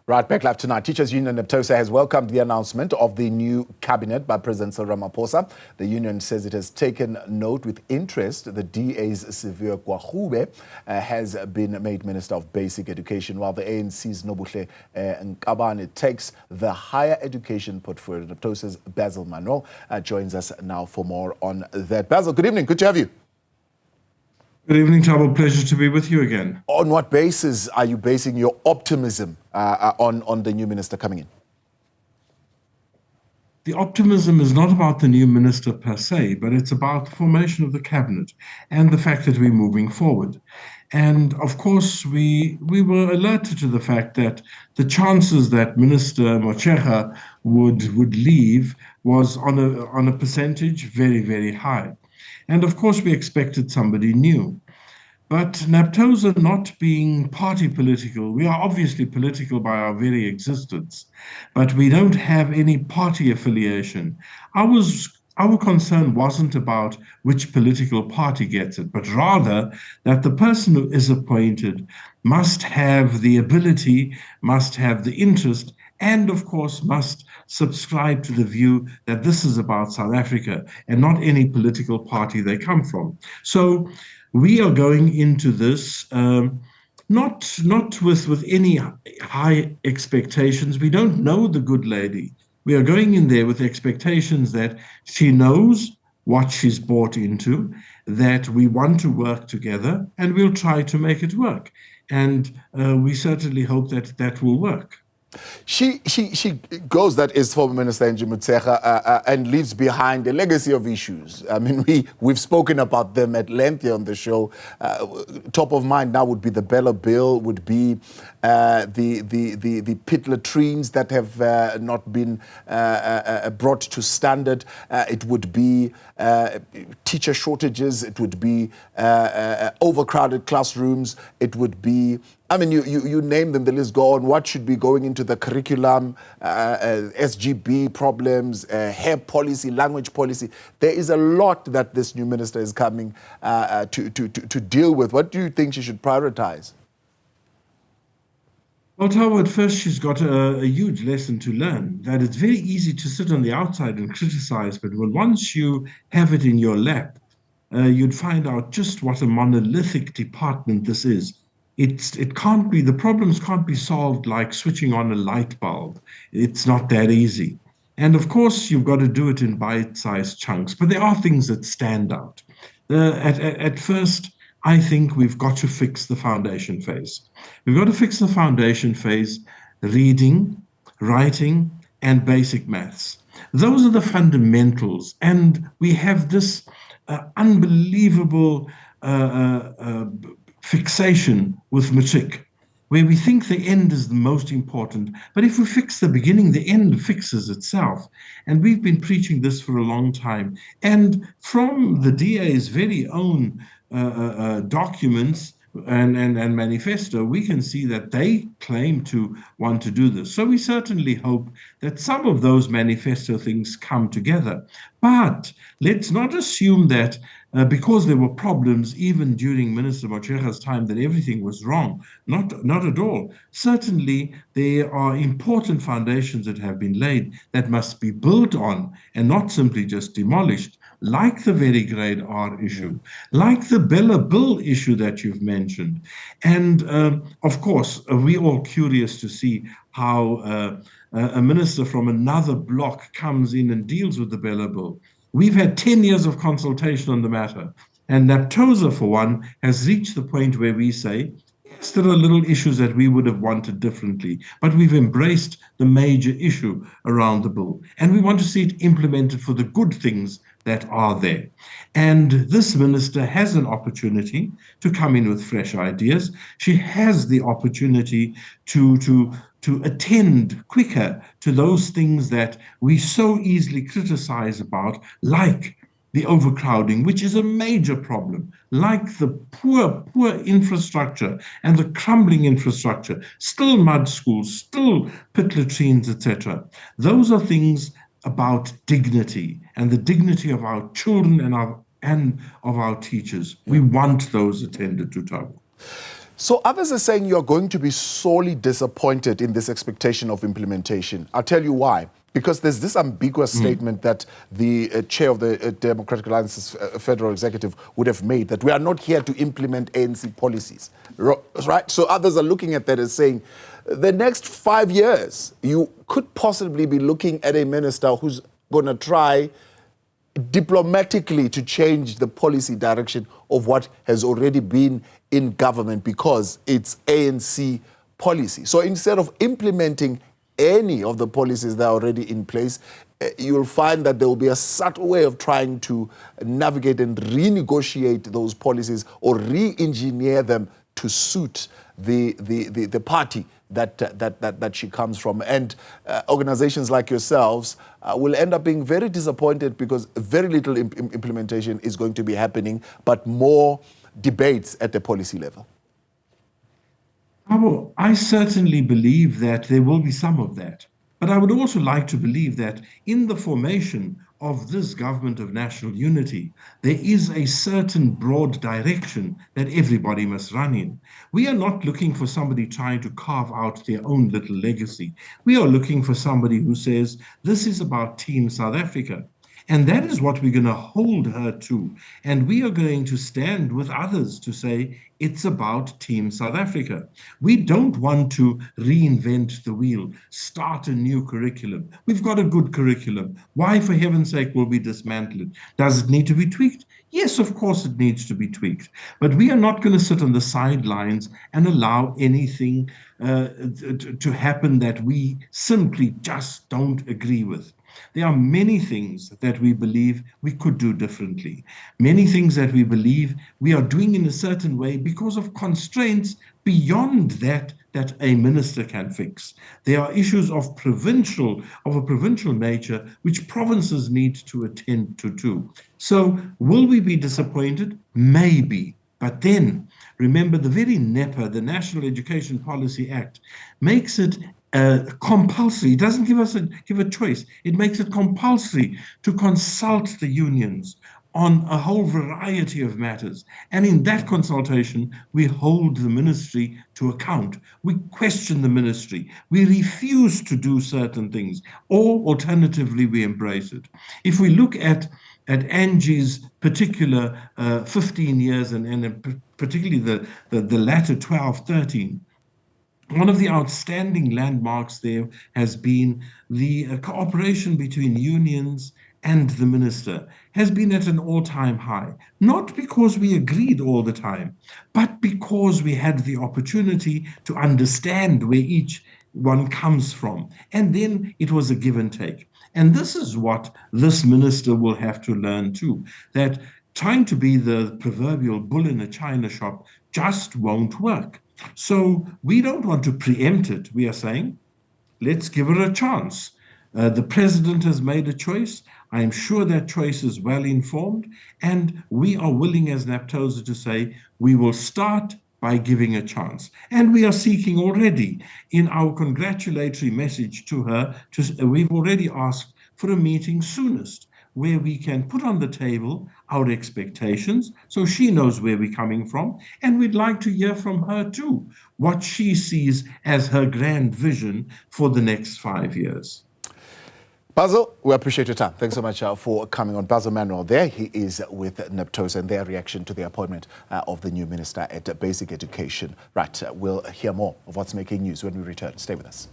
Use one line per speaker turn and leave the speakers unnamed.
Right, back live tonight. Teachers Union Naptosa has welcomed the announcement of the new cabinet by President Cyril Ramaphosa. The union says it has taken note with interest. The DA's Siviwe Gwarube has been made Minister of Basic Education, while the ANC's Nobuhle Nkabane takes the higher education portfolio. Naptosa's Basil Manuel joins us now for more on that. Basil, good evening. Good to have you.
Good evening, Tabo. Pleasure to be with you again.
On what basis are you basing your optimism on the new minister coming in?
The optimism is not about the new minister per se, but it's about the formation of the cabinet and the fact that we're moving forward. And of course, we were alerted to the fact that the chances that Minister Mochega would leave was on a percentage very, very high. And of course, we expected somebody new. But Naptosa not being party political, we are obviously political by our very existence, but we don't have any party affiliation. Our concern wasn't about which political party gets it, but rather that the person who is appointed must have the ability, must have the interest, and of course must subscribe to the view that this is about South Africa and not any political party they come from. So we are going into this not with any high expectations. We don't know the good lady. We are going in there with expectations that she knows what she's bought into, that we want to work together, and we'll try to make it work. And we certainly hope that that will work.
She goes, that is former Minister Mochega, and leaves behind a legacy of issues. I mean, we've spoken about them at length here on the show. Top of mind now would be the Bella Bill, would be the pit latrines that have not been brought to standard. It would be teacher shortages. It would be overcrowded classrooms. It would be, I mean, you name them, the list go on. What should be going into the curriculum, SGB problems, hair policy, language policy. There is a lot that this new minister is coming to deal with. What do you think she should prioritize?
Well, Tabo, at first she's got a huge lesson to learn, that it's very easy to sit on the outside and criticize, but once you have it in your lap, you'd find out just what a monolithic department this is. It can't be, the problems can't be solved like switching on a light bulb. It's not that easy. And of course, you've got to do it in bite-sized chunks, but there are things that stand out. At first, I think we've got to fix the foundation phase. We've got to fix the foundation phase, reading, writing, and basic maths. Those are the fundamentals. And we have this unbelievable fixation with matric, where we think the end is the most important. But if we fix the beginning, the end fixes itself. And we've been preaching this for a long time. And from the DA's very own documents and manifesto, we can see that they claim to want to do this. So we certainly hope that some of those manifesto things come together. But let's not assume that because there were problems even during Minister Mochega's time that everything was wrong. Not at all. Certainly, there are important foundations that have been laid that must be built on and not simply just demolished, like the very grade R issue, like the Bella Bill issue that you've mentioned. And of course, we're all curious to see how a minister from another bloc comes in and deals with the Bella Bill. We've had 10 years of consultation on the matter, and Naptosa, for one, has reached the point where we say, yes, there are little issues that we would have wanted differently, but we've embraced the major issue around the bill, and we want to see it implemented for the good things that are there. And this minister has an opportunity to come in with fresh ideas. She has the opportunity to attend quicker to those things that we so easily criticize about, like the overcrowding, which is a major problem, like the poor infrastructure and the crumbling infrastructure, still mud schools, still pit latrines, etc. Those are things about dignity and the dignity of our children and of our teachers. We want those attended to, Tabo.
So others are saying you're going to be sorely disappointed in this expectation of implementation. I'll tell you why. Because there's this ambiguous statement that the chair of the Democratic Alliance's federal executive would have made, that we are not here to implement ANC policies, right? So others are looking at that as saying, the next 5 years, you could possibly be looking at a minister who's going to try diplomatically to change the policy direction of what has already been in government because it's ANC policy. So instead of implementing any of the policies that are already in place, you'll find that there will be a subtle way of trying to navigate and renegotiate those policies or re-engineer them to suit the party that she comes from. And organizations like yourselves will end up being very disappointed because very little implementation is going to be happening, but more debates at the policy level.
I certainly believe that there will be some of that. But I would also like to believe that in the formation of this government of national unity, there is a certain broad direction that everybody must run in. We are not looking for somebody trying to carve out their own little legacy. We are looking for somebody who says, this is about Team South Africa. And that is what we're going to hold her to. And we are going to stand with others to say, it's about Team South Africa. We don't want to reinvent the wheel, start a new curriculum. We've got a good curriculum. Why, for heaven's sake, will we dismantle it? Does it need to be tweaked? Yes, of course it needs to be tweaked. But we are not going to sit on the sidelines and allow anything to happen that we simply just don't agree with. There are many things that we believe we could do differently. Many things that we believe we are doing in a certain way because of constraints beyond that a minister can fix. There are issues of a provincial nature which provinces need to attend to too. So will we be disappointed? Maybe. But then, remember, the very NEPA, the National Education Policy Act, makes it compulsory. It doesn't give a choice. It makes it compulsory to consult the unions on a whole variety of matters. And in that consultation, we hold the ministry to account. We question the ministry. We refuse to do certain things, or alternatively, we embrace it. If we look at Angie's particular 15 years and particularly the latter 12, 13, one of the outstanding landmarks there has been the cooperation between unions and the minister has been at an all-time high, not because we agreed all the time, but because we had the opportunity to understand where each one comes from. And then it was a give and take. And this is what this minister will have to learn too, that trying to be the proverbial bull in a china shop just won't work. So we don't want to preempt it. We are saying, let's give it a chance. The president has made a choice. I am sure that choice is well informed. And we are willing as Naptosa to say, we will start by giving a chance. And we are seeking already in our congratulatory message to her, we've already asked for a meeting soonest, where we can put on the table our expectations so she knows where we're coming from. And we'd like to hear from her too, what she sees as her grand vision for the next 5 years.
Basil, we appreciate your time. Thanks so much for coming on. Basil Manuel there. He is with Naptosa and their reaction to the appointment of the new minister at basic education. Right, we'll hear more of what's making news when we return. Stay with us.